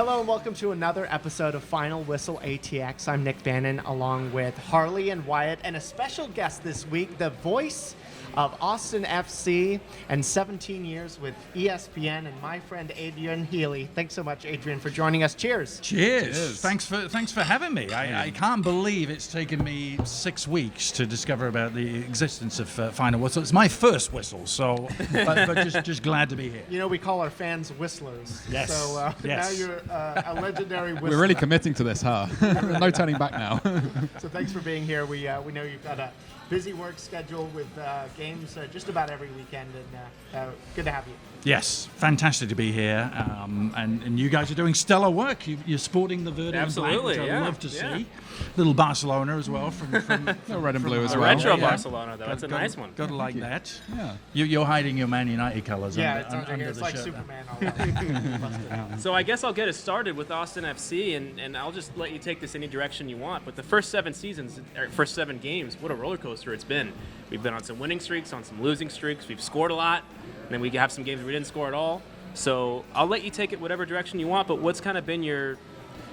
Hello and welcome to another episode of Final Whistle ATX. I'm Nick Bannon along with Harley and Wyatt and a special guest this week, the voice of Austin FC and 17 years with ESPN and my friend Adrian Healey. Thanks so much, Adrian, for joining us. Cheers. Cheers. Thanks for having me. I can't believe it's taken me 6 weeks to discover about the existence of Final Whistle. It's my first whistle, so but just glad to be here. You know, we call our fans whistlers. Yes. So yes. now you're a legendary whistler. We're really committing to this, huh? No turning back now. So thanks for being here. We know you've got a busy work schedule with games just about every weekend, and good to have you. Yes, fantastic to be here, and you guys are doing stellar work. You're sporting the verde and black, which I love to see. Little Barcelona as well from red and blue as well. Retro Barcelona, though. That's a nice one. Gotta like that. Yeah. You're hiding your Man United colours Yeah, under it's the like shirt. Superman. So I guess I'll get us started with Austin FC, and I'll just let you take this any direction you want. But the first 7 games, what a roller coaster it's been. We've been on some winning streaks, on some losing streaks. We've scored a lot, and then we have some games where we didn't score at all. So I'll let you take it whatever direction you want. But what's kind of been your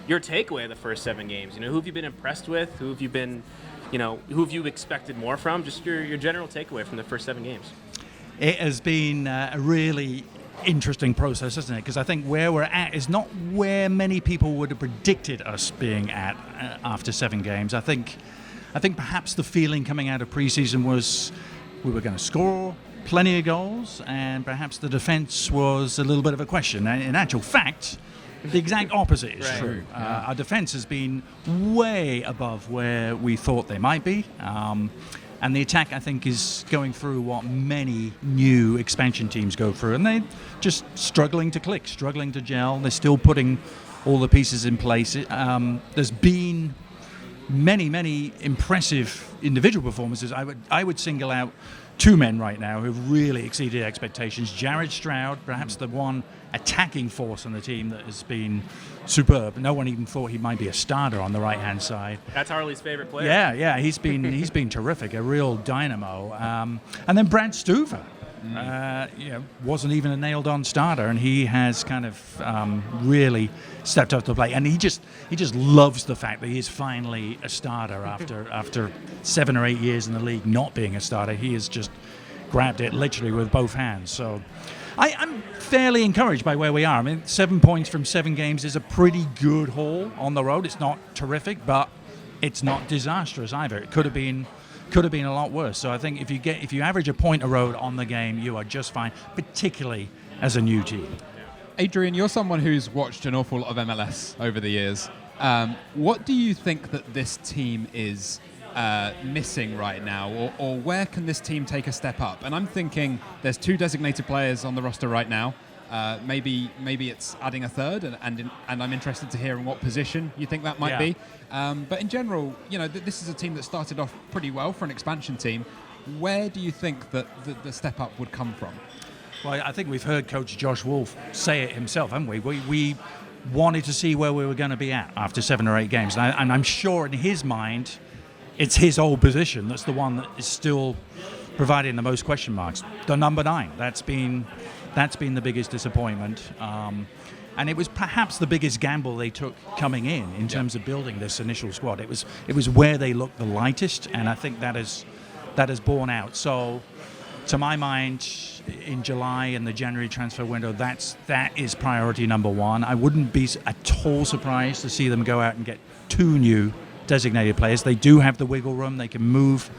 takeaway of the first 7 games? You know, who have you been impressed with? Who have you been, who have you expected more from? Just your general takeaway from the first 7 games. It has been a really interesting process, isn't it? Because I think where we're at is not where many people would have predicted us being at after 7 games. I think perhaps the feeling coming out of preseason was we were going to score plenty of goals, and perhaps the defense was a little bit of a question. And in actual fact, the exact opposite is true. Our defense has been way above where we thought they might be. And the attack, I think, is going through what many new expansion teams go through. And they're just struggling to click, struggling to gel. They're still putting all the pieces in place. There's been many impressive individual performances. I would single out 2 men right now who've really exceeded expectations. Jared Stroud, perhaps the one attacking force on the team that has been superb. No one even thought he might be a starter on the right-hand side. That's Harley's favorite player. Yeah, he's been terrific, a real dynamo. And then Brad Stuver, wasn't even a nailed-on starter, and he has kind of really stepped up to the plate. And he just loves the fact that he is finally a starter after 7 or 8 years in the league not being a starter. He has just grabbed it literally with both hands. So I'm fairly encouraged by where we are. I mean, 7 points from 7 games is a pretty good haul on the road. It's not terrific, but it's not disastrous either. It could have been a lot worse. So I think if you average a point a road on the game, you are just fine, particularly as a new team. Adrian, you're someone who's watched an awful lot of MLS over the years. What do you think that this team is missing right now, or where can this team take a step up? And I'm thinking there's 2 designated players on the roster right now. Maybe it's adding a third, and I'm interested to hear in what position you think that might be. But in general, this is a team that started off pretty well for an expansion team. Where do you think that the step up would come from? Well, I think we've heard Coach Josh Wolf say it himself, haven't we? We wanted to see where we were going to be at after 7 or 8 games, and I'm sure in his mind, it's his old position that's the one that is still providing the most question marks. The number 9, that's been the biggest disappointment, and it was perhaps the biggest gamble they took coming in terms of building this initial squad. It was where they looked the lightest, and I think that has borne out. So, to my mind, in July and the January transfer window, that is priority number 1. I wouldn't be at all surprised to see them go out and get 2 new designated players. They do have the wiggle room. They can move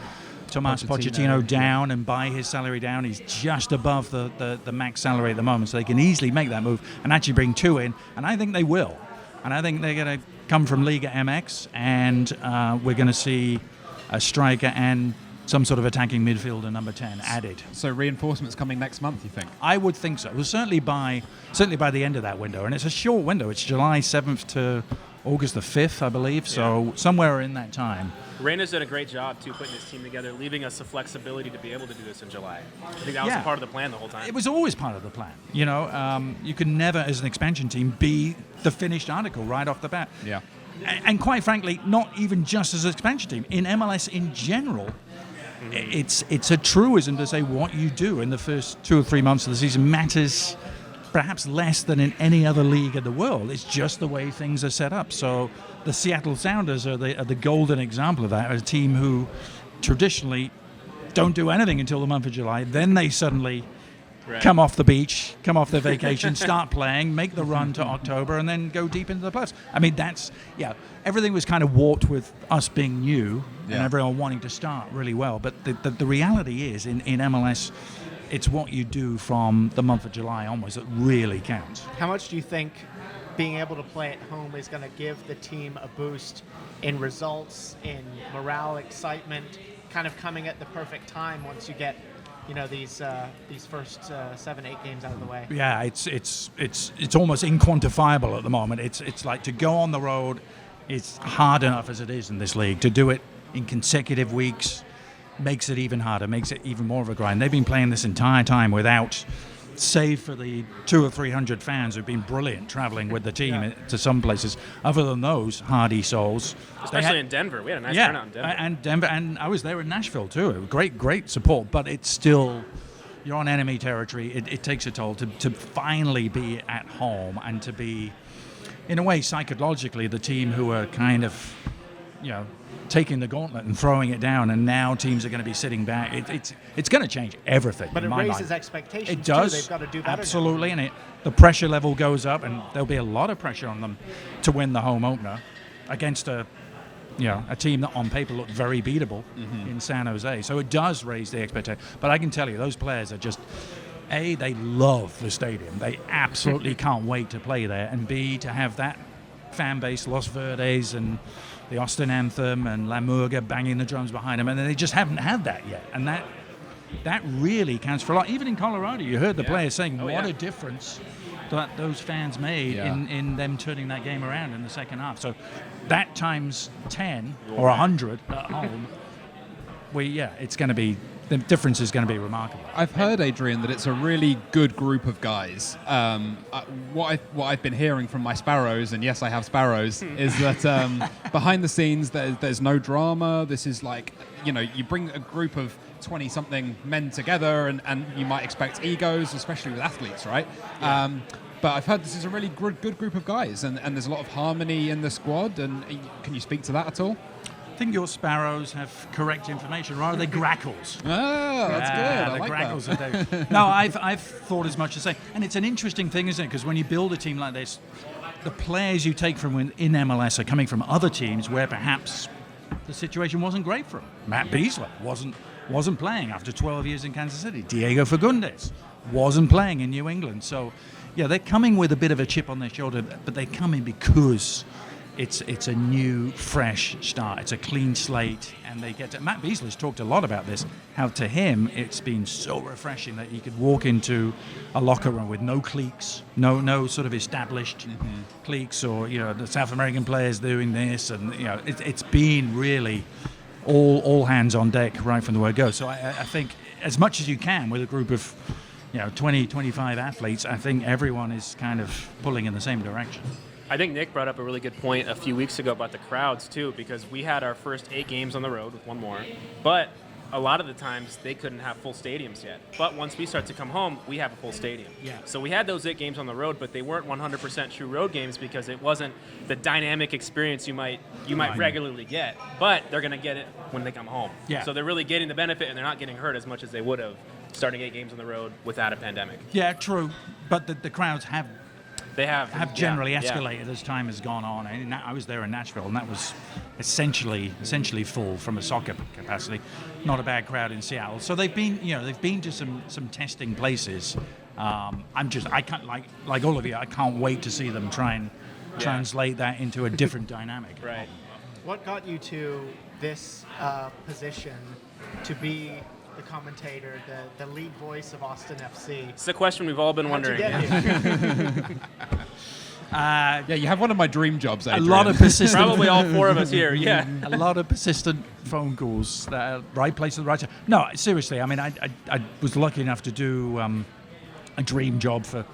Tomas Pochettino down and buy his salary down. He's just above the max salary at the moment, so they can easily make that move and actually bring 2 in, and I think they will. And I think they're going to come from Liga MX, and we're going to see a striker and some sort of attacking midfielder number 10 added. So reinforcements coming next month, you think? I would think so. Well, certainly by the end of that window, and it's a short window. It's July 7th to August the 5th, I believe, so somewhere in that time. Reyna's done a great job, too, putting this team together, leaving us the flexibility to be able to do this in July. I think that was a part of the plan the whole time. It was always part of the plan. You can never, as an expansion team, be the finished article right off the bat. Yeah. And quite frankly, not even just as an expansion team. In MLS in general, it's a truism to say what you do in the first 2 or 3 months of the season matters perhaps less than in any other league in the world. It's just the way things are set up. So the Seattle Sounders are the golden example of that, a team who traditionally don't do anything until the month of July. Then they suddenly come off the beach, come off their vacation, start playing, make the run to October, and then go deep into the playoffs. I mean, everything was kind of warped with us being new and everyone wanting to start really well. But the reality is, in MLS, it's what you do from the month of July onwards that really counts. How much do you think being able to play at home is going to give the team a boost in results, in morale, excitement, kind of coming at the perfect time once you get these first 7-8 games out of the way? Yeah, it's almost inquantifiable at the moment. It's like to go on the road. It's hard enough as it is in this league. To do it in consecutive weeks makes it even harder, makes it even more of a grind. They've been playing this entire time without, save for the 200 or 300 fans who've been brilliant traveling with the team to some places. Other than those hardy souls, especially in Denver, we had a nice turnout in Denver. And I was there in Nashville too. Great support, but it's still, you're on enemy territory. It takes a toll to finally be at home and to be, in a way, psychologically, the team who are kind of, taking the gauntlet and throwing it down, and now teams are going to be sitting back. It's going to change everything. But it raises mind. Expectations. It does. Too. They've got to do better. Absolutely, and the pressure level goes up, and there'll be a lot of pressure on them to win the home opener against a team that on paper looked very beatable in San Jose. So it does raise the expectation. But I can tell you, those players are just, A, they love the stadium. They absolutely can't wait to play there, and B, to have that fan base, Los Verdes and the Austin Anthem and La Murga banging the drums behind them, and they just haven't had that yet. And that really counts for a lot. Even in Colorado, you heard the players saying what a difference that those fans made in them turning that game around in the second half. So that times 10 or 100 at home, it's going to be, the difference is going to be remarkable. I've heard, Adrian, that it's a really good group of guys. What I've been hearing from my sparrows, and yes, I have sparrows, is that behind the scenes there's no drama. This is like, you bring a group of 20-something men together, and you might expect egos, especially with athletes, right? Yeah. But I've heard this is a really good group of guys, and there's a lot of harmony in the squad. And can you speak to that at all? I think your sparrows have correct information, right? Are they grackles? Oh, that's good. I like grackles that. No, I've thought as much as say. And it's an interesting thing, isn't it? Because when you build a team like this, the players you take from in MLS are coming from other teams where perhaps the situation wasn't great for them. Matt Beasley wasn't playing after 12 years in Kansas City. Diego Fagundes wasn't playing in New England. So, they're coming with a bit of a chip on their shoulder, but they come in because it's a new, fresh start. It's a clean slate, and they get to. Matt Beasley's talked a lot about this, how to him it's been so refreshing that he could walk into a locker room with no cliques, no sort of established cliques, or the South American players doing this, and it's been really all hands on deck right from the word go. So I think as much as you can with a group of 20, 25 athletes, I think everyone is kind of pulling in the same direction. I think Nick brought up a really good point a few weeks ago about the crowds, too, because we had our first 8 games on the road with one more, but a lot of the times they couldn't have full stadiums yet. But once we start to come home, we have a full stadium. Yeah. So we had those 8 games on the road, but they weren't 100% true road games because it wasn't the dynamic experience you might regularly get. But they're going to get it when they come home. Yeah. So they're really getting the benefit, and they're not getting hurt as much as they would have starting 8 games on the road without a pandemic. Yeah, true. But the crowds have generally escalated as time has gone on. I was there in Nashville, and that was essentially full from a soccer capacity. Not a bad crowd in Seattle. So they've been to some testing places. I can't like all of you. I can't wait to see them try and translate that into a different dynamic. Right. What got you to this position to be the commentator, the lead voice of Austin FC? It's a question we've all been wondering. You have one of my dream jobs, Adrian. A lot of persistent. Probably all 4 of us here. Yeah. A lot of persistent phone calls. Right place at the right time. No, seriously. I mean, I was lucky enough to do a dream job for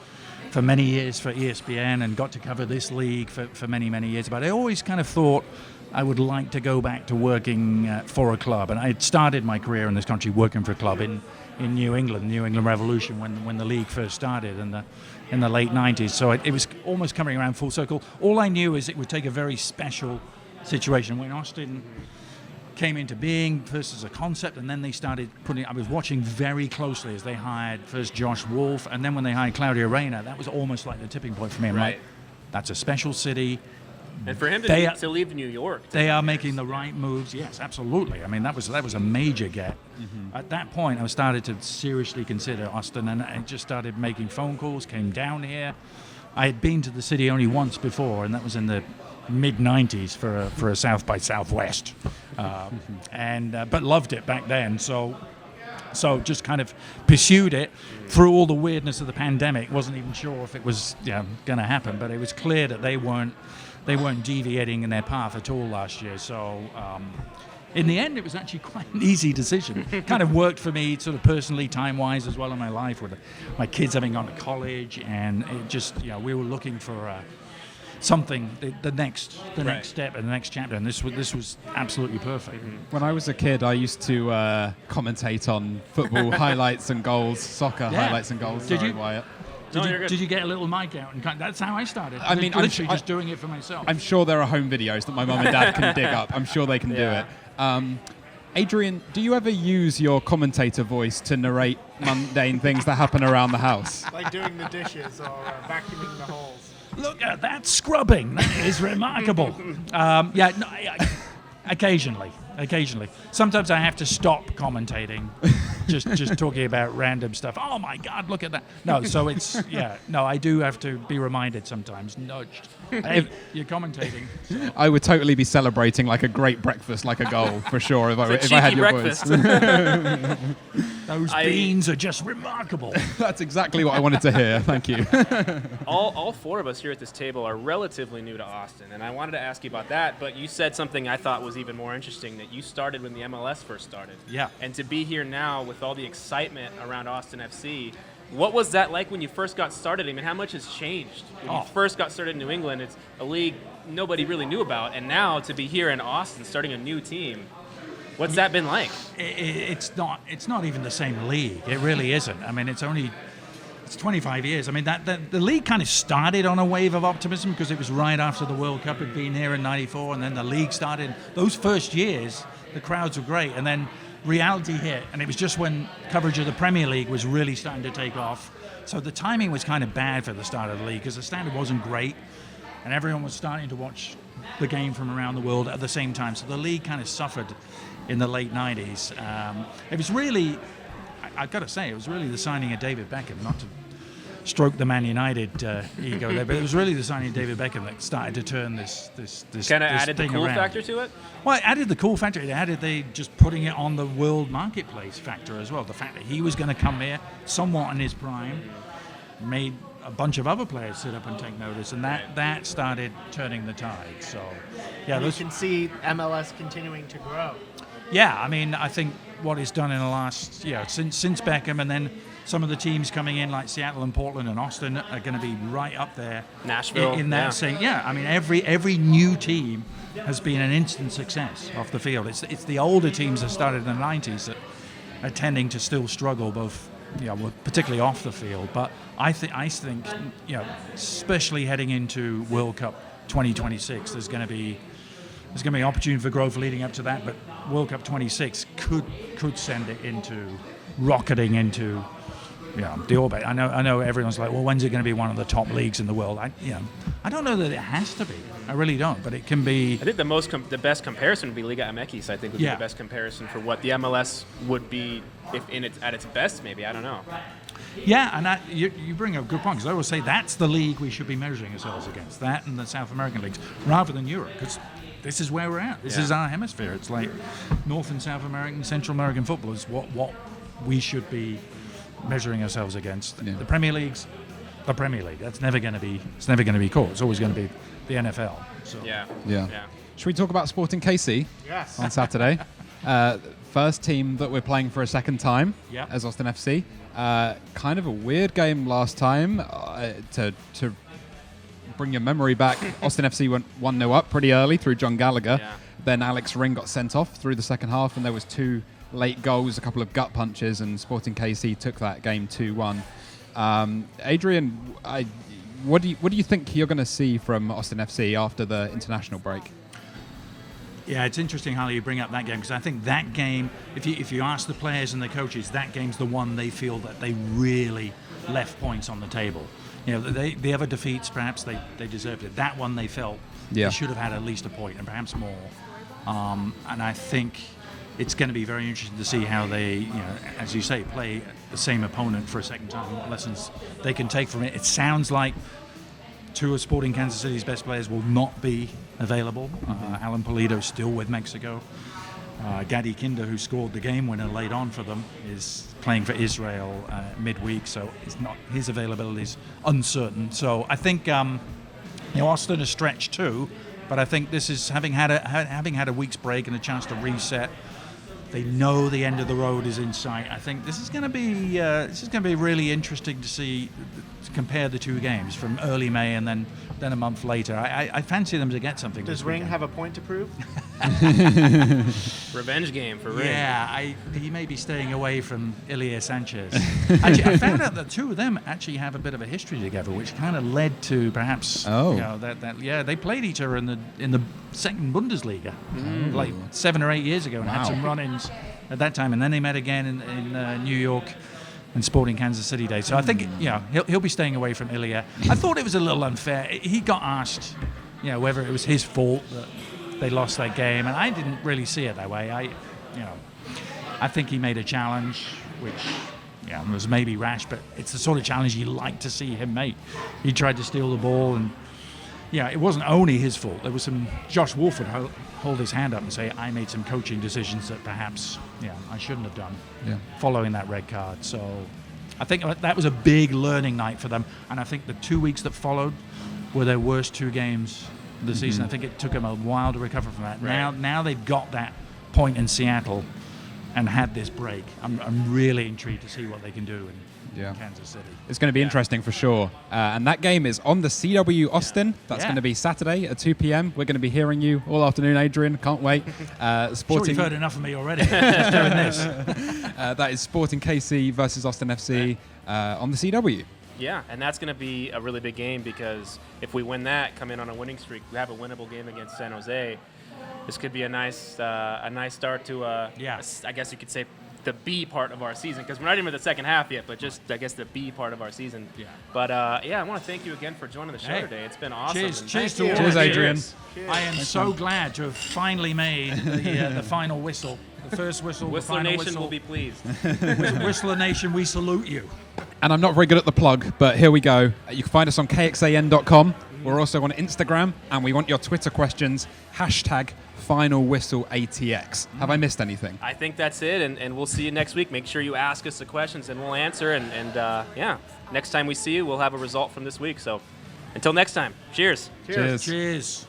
many years for ESPN and got to cover this league for many years. But I always kind of thought I would like to go back to working for a club. And I had started my career in this country working for a club in New England Revolution when the league first started. And in the late 90s. So it was almost coming around full circle. All I knew is it would take a very special situation. When Austin came into being first as a concept, and then they started I was watching very closely as they hired first Josh Wolf, and then when they hired Claudio Reyna, that was almost like the tipping point for me. I'm Right. like, that's a special city. And for him to leave New York. They are making the right moves. Yes, absolutely. I mean, that was a major get. At that point, I started to seriously consider Austin, and I just started making phone calls, came down here. I had been to the city only once before, and that was in the mid-90s for a South by Southwest, but loved it back then. So just kind of pursued it through all the weirdness of the pandemic. Wasn't even sure if it was going to happen, but it was clear that they weren't deviating in their path at all last year. So in the end, it was actually quite an easy decision. Kind of worked for me sort of personally, time-wise, as well in my life, with my kids having gone to college, and it just, we were looking for something, the next step and the next chapter, and this was absolutely perfect. When I was a kid, I used to commentate on football highlights and goals, soccer highlights and goals. Did Sorry, you? Wyatt. Did you get a little mic out? And that's how I started. I mean, literally just doing it for myself. I'm sure there are home videos that my mum and dad can dig up. I'm sure they can do it. Adrian, do you ever use your commentator voice to narrate mundane things that happen around the house? Like doing the dishes or vacuuming the holes. Look at that scrubbing. That is remarkable. Occasionally. Sometimes I have to stop commentating, just talking about random stuff. Oh my God, look at that. No, so it's, I do have to be reminded sometimes, nudged. Hey, you're commentating. So. I would totally be celebrating like a great breakfast, like a goal, for sure, if I had your breakfast. voice. Those beans are just remarkable. That's exactly what I wanted to hear. Thank you. All four of us here at this table are relatively new to Austin, and I wanted to ask you about that, but you said something I thought was even more interesting, that you started when the MLS first started. Yeah. And to be here now with all the excitement around Austin FC, what was that like when you first got started? I mean, how much has changed? When you first got started in New England, it's a league nobody really knew about, and now to be here in Austin starting a new team, what's that been like? It's not even the same league. It really isn't. I mean, it's 25 years. I mean, the league kind of started on a wave of optimism because it was right after the World Cup had been here in '94, and then the league started. Those first years, the crowds were great, and then reality hit, and it was just when coverage of the Premier League was really starting to take off. So the timing was kind of bad for the start of the league because the standard wasn't great, and everyone was starting to watch the game from around the world at the same time. So the league kind of suffered in the late 90s. It was really, I've got to say, it was really the signing of David Beckham, not to stroke the Man United ego there, but it was really the signing of David Beckham that started to turn this Kind of added the thing cool around. factor to it? Well, it added the cool factor. It added the just putting it on the world marketplace factor as well. The fact that he was going to come here somewhat in his prime made a bunch of other players sit up and take notice, and that started turning the tide. So, yeah, You can see MLS continuing to grow. Yeah, I mean, I think what he's done in the last, since Beckham, and then some of the teams coming in like Seattle and Portland and Austin are going to be right up there. Nashville. In that same, I mean, every new team has been an instant success off the field. It's the older teams that started in the 90s that are tending to still struggle both, particularly off the field. But I think, especially heading into World Cup 2026, there's going to be an opportunity for growth leading up to that, but World Cup 26 could send it into rocketing into the orbit. I know everyone's like, well, when's it going to be one of the top leagues in the world? I don't know that it has to be. I really don't, but it can be. I think the best comparison would be Liga MX. I think would be the best comparison for what the MLS would be if at its best. Maybe, I don't know. Yeah, and you bring up a good point, because I always say that's the league we should be measuring ourselves against, that and the South American leagues, rather than Europe, because this is where we're at. This is our hemisphere. It's like North and South American, Central American football is what we should be measuring ourselves against. Yeah. The Premier League's the Premier League. That's never going to be. It's never going to be cool. It's always going to be the NFL. So. Yeah. Should we talk about Sporting KC? Yes. On Saturday? First team that we're playing for a second time as Austin FC. Kind of a weird game last time. To bring your memory back, Austin FC went 1-0 up pretty early through John Gallagher. Yeah. Then Alex Ring got sent off through the second half, and there was 2 late goals, a couple of gut punches, and Sporting KC took that game 2-1. Adrian, what do you think you're going to see from Austin FC after the international break? Yeah, it's interesting how you bring up that game, because I think that game, if you ask the players and the coaches, that game's the one they feel that they really left points on the table. You know, the other defeats, perhaps they deserved it. That one they felt they should have had at least a point and perhaps more. And I think it's going to be very interesting to see how they, you know, as you say, play the same opponent for a second time and what lessons they can take from it. It sounds like two of Sporting Kansas City's best players will not be available. Alan Pulido still with Mexico. Gadi Kinder, who scored the game winner late on for them, is playing for Israel midweek, so his availability is uncertain. So I think Austin is stretched too, but I think this is having had a week's break and a chance to reset. They know the end of the road is in sight. I think this is going to be really interesting to see, to compare the two games from early May and then a month later. I fancy them to get something. Does Ring have a point to prove? Revenge game for Ring. Yeah, he may be staying away from Ilya Sanchez. Actually, I found out that two of them actually have a bit of a history together, which kind of led to perhaps they played each other in the second Bundesliga like 7 or 8 years ago and had some run-ins at that time, and then they met again in New York and Sporting Kansas City Day. So I think he'll be staying away from Ilya. I thought it was a little unfair. He got asked whether it was his fault that they lost that game, and I didn't really see it that way. I think he made a challenge which was maybe rash, but it's the sort of challenge you like to see him make. He tried to steal the ball, and it wasn't only his fault. There was some. Josh Wolf would hold his hand up and say, I made some coaching decisions that perhaps I shouldn't have done following that red card. So I think that was a big learning night for them, and I think the 2 weeks that followed were their worst 2 games of the season. I think it took them a while to recover from that. Right. Now they've got that point in Seattle and had this break. I'm really intrigued to see what they can do in Kansas City. It's going to be interesting for sure. And that game is on the CW Austin. That's going to be Saturday at 2 p.m. We're going to be hearing you all afternoon, Adrian. Can't wait. Sure, you've heard enough of me already. Just doing this. That is Sporting KC versus Austin FC on the CW. Yeah, and that's going to be a really big game, because if we win that, come in on a winning streak, we have a winnable game against San Jose. This could be a nice start to I guess you could say the B part of our season, because we're not even in the second half yet, but just I guess the B part of our season. Yeah. But I want to thank you again for joining the show today. It's been awesome. Cheers to all. Cheers, Adrian. Cheers. I am so glad to have finally made the final whistle, the first whistle. Whistler the final Nation whistle. will be pleased. Whistler Nation, we salute you. And I'm not very good at the plug, but here we go. You can find us on kxan.com. We're also on Instagram, and we want your Twitter questions. #Final Whistle ATX. Have I missed anything? I think that's it, and we'll see you next week. Make sure you ask us the questions, and we'll answer. And next time we see you, we'll have a result from this week. So until next time, cheers. Cheers.